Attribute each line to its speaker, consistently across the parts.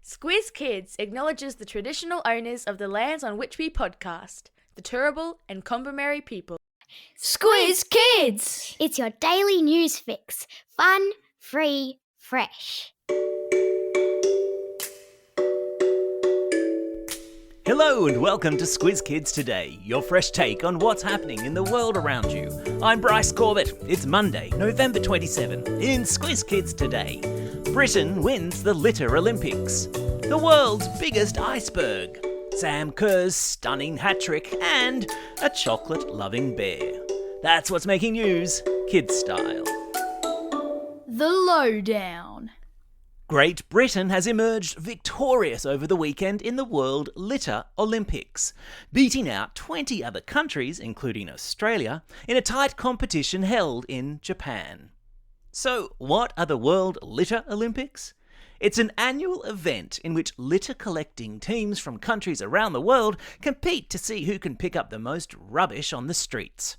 Speaker 1: Squiz Kids acknowledges the traditional owners of the lands on which we podcast, the Turrbal and Kombumerri people.
Speaker 2: Squiz Kids! It's your daily news fix. Fun, free, fresh.
Speaker 3: Hello and welcome to Squiz Kids Today, your fresh take on what's happening in the world around you. I'm Bryce Corbett. It's Monday, November 27. In Squiz Kids Today, Britain wins the Litter Olympics, the world's biggest iceberg, Sam Kerr's stunning hat-trick, and a chocolate-loving bear. That's what's making news, kids style.
Speaker 1: The lowdown.
Speaker 3: Great Britain has emerged victorious over the weekend in the World Litter Olympics, beating out 20 other countries, including Australia, in a tight competition held in Japan. So, what are the World Litter Olympics? It's an annual event in which litter collecting teams from countries around the world compete to see who can pick up the most rubbish on the streets.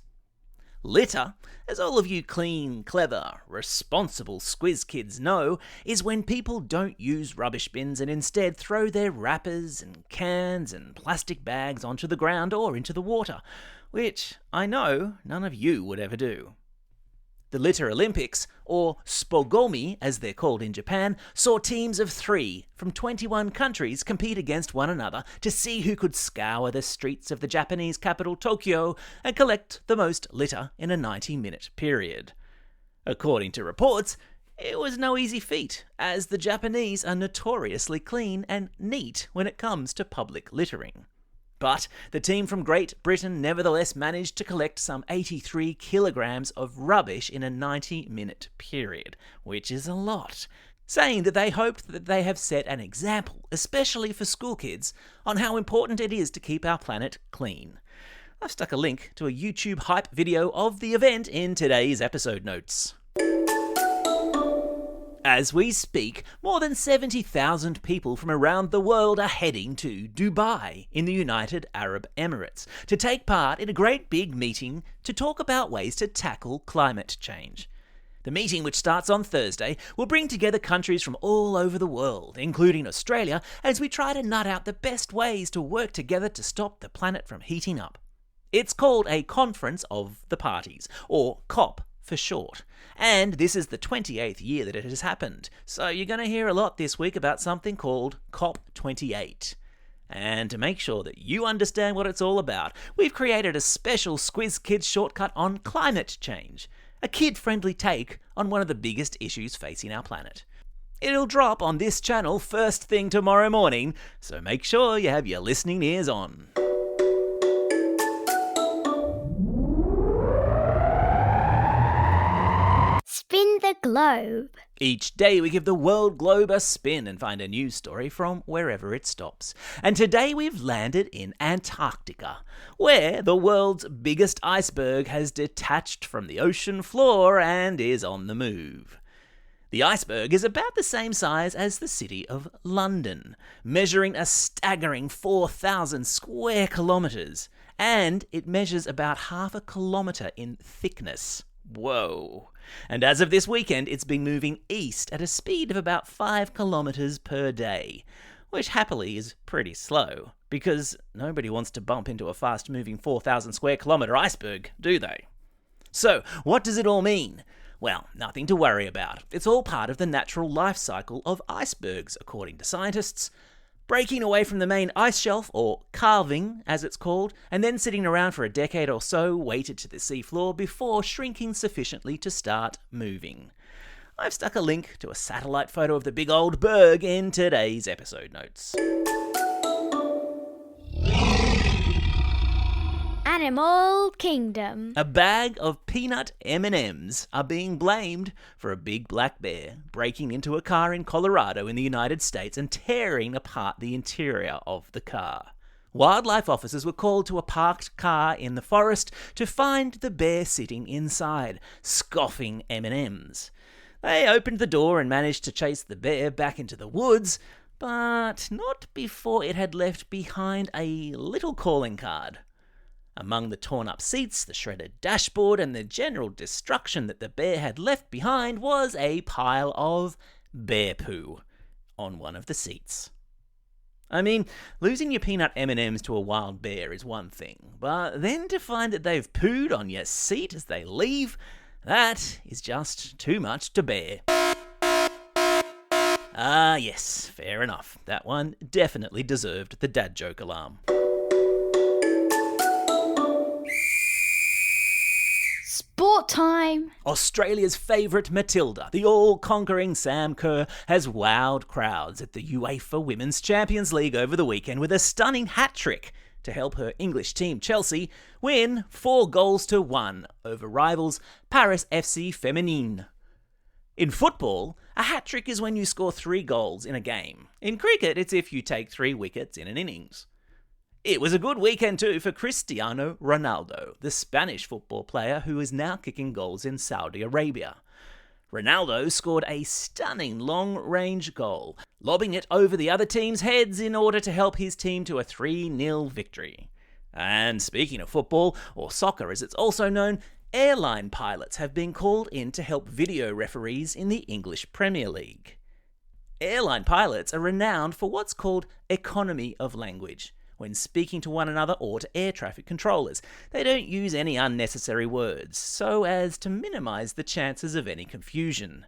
Speaker 3: Litter, as all of you clean, clever, responsible Squiz kids know, is when people don't use rubbish bins and instead throw their wrappers and cans and plastic bags onto the ground or into the water, which I know none of you would ever do. The Litter Olympics, or Spogomi as they're called in Japan, saw teams of 3 from 21 countries compete against one another to see who could scour the streets of the Japanese capital Tokyo and collect the most litter in a 90-minute period. According to reports, it was no easy feat, as the Japanese are notoriously clean and neat when it comes to public littering. But the team from Great Britain nevertheless managed to collect some 83 kilograms of rubbish in a 90-minute period, which is a lot, saying that they hoped that they have set an example, especially for school kids, on how important it is to keep our planet clean. I've stuck a link to a YouTube hype video of the event in today's episode notes. As we speak, more than 70,000 people from around the world are heading to Dubai in the United Arab Emirates to take part in a great big meeting to talk about ways to tackle climate change. The meeting, which starts on Thursday, will bring together countries from all over the world, including Australia, as we try to nut out the best ways to work together to stop the planet from heating up. It's called a Conference of the Parties, or COP for short. And this is the 28th year that it has happened, so you're going to hear a lot this week about something called COP28. And to make sure that you understand what it's all about, we've created a special Squiz Kids shortcut on climate change, a kid-friendly take on one of the biggest issues facing our planet. It'll drop on this channel first thing tomorrow morning, so make sure you have your listening ears on.
Speaker 2: Spin the globe.
Speaker 3: Each day we give the world globe a spin and find a news story from wherever it stops. And today we've landed in Antarctica, where the world's biggest iceberg has detached from the ocean floor and is on the move. The iceberg is about the same size as the city of London, measuring a staggering 4,000 square kilometres, and it measures about half a kilometre in thickness. Whoa. And as of this weekend, it's been moving east at a speed of about 5 kilometres per day, which happily is pretty slow, because nobody wants to bump into a fast-moving 4,000 square kilometre iceberg, do they? So, what does it all mean? Well, nothing to worry about. It's all part of the natural life cycle of icebergs, according to scientists. Breaking away from the main ice shelf, or calving as it's called, and then sitting around for a decade or so weighted to the seafloor before shrinking sufficiently to start moving. I've stuck a link to a satellite photo of the big old berg in today's episode notes.
Speaker 2: Animal Kingdom.
Speaker 3: A bag of peanut M&Ms are being blamed for a big black bear breaking into a car in Colorado in the United States and tearing apart the interior of the car. Wildlife officers were called to a parked car in the forest to find the bear sitting inside, scoffing M&Ms. They opened the door and managed to chase the bear back into the woods, but not before it had left behind a little calling card. Among the torn-up seats, the shredded dashboard, and the general destruction that the bear had left behind was a pile of bear poo on one of the seats. I mean, losing your peanut M&Ms to a wild bear is one thing, but then to find that they've pooed on your seat as they leave, that is just too much to bear. Ah, yes, fair enough. That one definitely deserved the dad joke alarm.
Speaker 2: Sport time!
Speaker 3: Australia's favourite Matilda, the all-conquering Sam Kerr, has wowed crowds at the UEFA Women's Champions League over the weekend with a stunning hat-trick to help her English team Chelsea win 4-1 over rivals Paris FC Féminine. In football, a hat-trick is when you score 3 goals in a game. In cricket, it's if you take 3 wickets in an innings. It was a good weekend too for Cristiano Ronaldo, the Spanish football player who is now kicking goals in Saudi Arabia. Ronaldo scored a stunning long-range goal, lobbing it over the other team's heads in order to help his team to a 3-0 victory. And speaking of football, or soccer as it's also known, airline pilots have been called in to help video referees in the English Premier League. Airline pilots are renowned for what's called economy of language. When speaking to one another or to air traffic controllers, they don't use any unnecessary words, so as to minimise the chances of any confusion.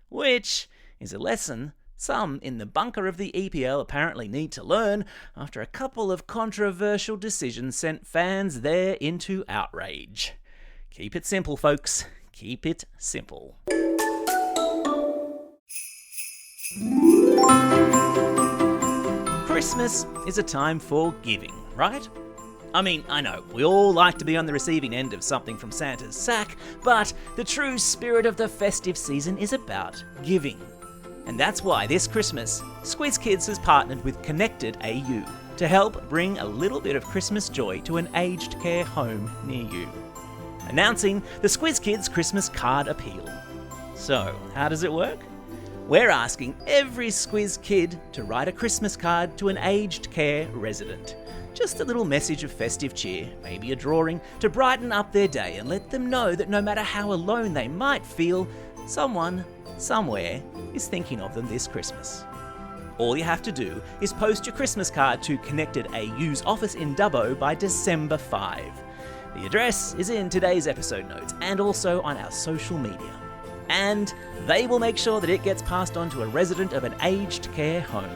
Speaker 3: Which is a lesson some in the bunker of the EPL apparently need to learn after a couple of controversial decisions sent fans there into outrage. Keep it simple, folks. Keep it simple. Christmas is a time for giving, right? I mean, I know, we all like to be on the receiving end of something from Santa's sack, but the true spirit of the festive season is about giving. And that's why this Christmas, Squiz Kids has partnered with Connected AU to help bring a little bit of Christmas joy to an aged care home near you. Announcing the Squiz Kids Christmas Card Appeal. So, how does it work? We're asking every Squiz kid to write a Christmas card to an aged care resident. Just a little message of festive cheer, maybe a drawing, to brighten up their day and let them know that no matter how alone they might feel, someone, somewhere, is thinking of them this Christmas. All you have to do is post your Christmas card to Connected AU's office in Dubbo by December 5. The address is in today's episode notes and also on our social media. And they will make sure that it gets passed on to a resident of an aged care home.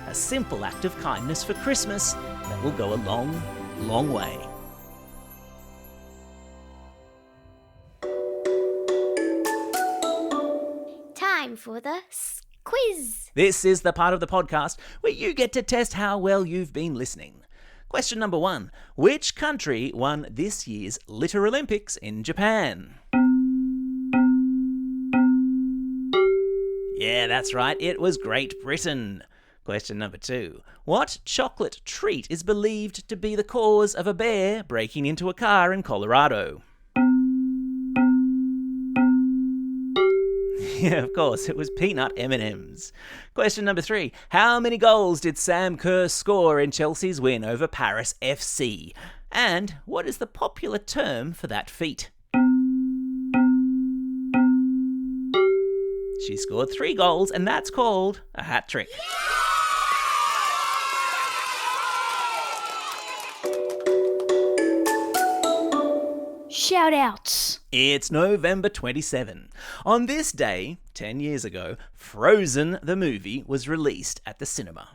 Speaker 3: A simple act of kindness for Christmas that will go a long, long way.
Speaker 2: Time for the quiz.
Speaker 3: This is the part of the podcast where you get to test how well you've been listening. Question number 1. Which country won this year's Litter Olympics in Japan? Yeah, that's right, it was Great Britain. Question number 2. What chocolate treat is believed to be the cause of a bear breaking into a car in Colorado? Yeah, of course, it was peanut M&Ms. Question number 3. How many goals did Sam Kerr score in Chelsea's win over Paris FC? And what is the popular term for that feat? She scored 3 goals, and that's called a hat-trick.
Speaker 2: Shout-outs.
Speaker 3: It's November 27. On this day, 10 years ago, Frozen the movie was released at the cinema.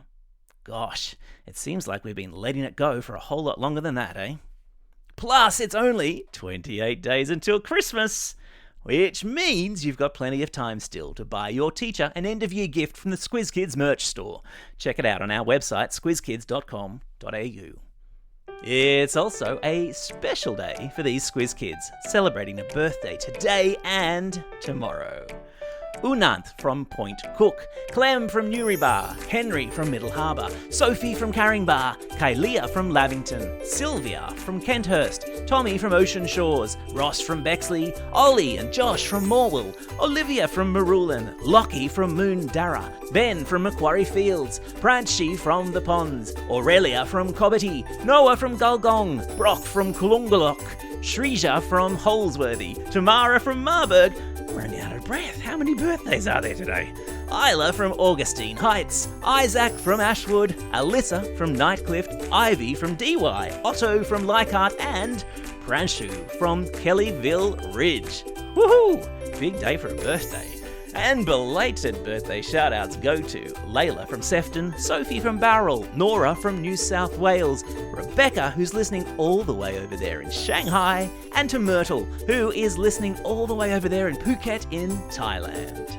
Speaker 3: Gosh, it seems like we've been letting it go for a whole lot longer than that, eh? Plus, it's only 28 days until Christmas, which means you've got plenty of time still to buy your teacher an end-of-year gift from the Squiz Kids merch store. Check it out on our website, squizkids.com.au. It's also a special day for these Squiz Kids, celebrating a birthday today and tomorrow. Unant from Point Cook, Clem from Newrybar, Henry from Middle Harbour, Sophie from Carringbar, Kailia from Lavington, Sylvia from Kenthurst, Tommy from Ocean Shores, Ross from Bexley, Ollie and Josh from Morwell, Olivia from Maroolin, Lockie from Moondarra, Ben from Macquarie Fields, Pranchy from The Ponds, Aurelia from Cobbitty, Noah from Gulgong, Brock from Kulungalok, Shrija from Holsworthy, Tamara from Marburg. We're running out of breath. How many birthdays are there today? Isla from Augustine Heights, Isaac from Ashwood, Alyssa from Nightcliff, Ivy from DY, Otto from Leichhardt, and Pranshu from Kellyville Ridge. Woohoo! Big day for a birthday. And belated birthday shout-outs go to Layla from Sefton, Sophie from Barrel, Nora from New South Wales, Rebecca, who's listening all the way over there in Shanghai, and to Myrtle, who is listening all the way over there in Phuket in Thailand.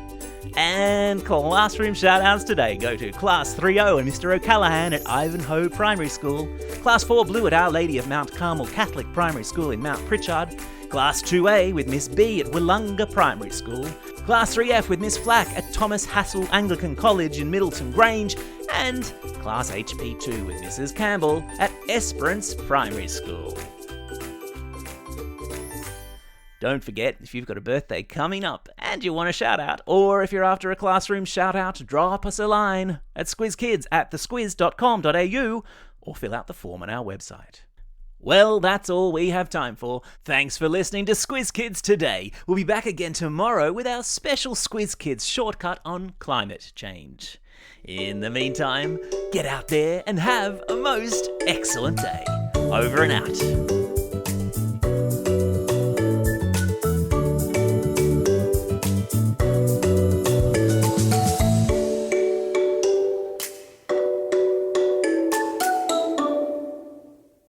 Speaker 3: And classroom shout-outs today go to Class 3O and Mr. O'Callaghan at Ivanhoe Primary School, Class 4 Blue at Our Lady of Mount Carmel Catholic Primary School in Mount Pritchard, Class 2A with Miss B at Willunga Primary School, Class 3F with Miss Flack at Thomas Hassel Anglican College in Middleton Grange, and Class HP2 with Mrs. Campbell at Esperance Primary School. Don't forget, if you've got a birthday coming up and you want a shout out, or if you're after a classroom shout out, drop us a line at squizkids@thesquiz.com.au or fill out the form on our website. Well, that's all we have time for. Thanks for listening to Squiz Kids today. We'll be back again tomorrow with our special Squiz Kids shortcut on climate change. In the meantime, get out there and have a most excellent day. Over and out.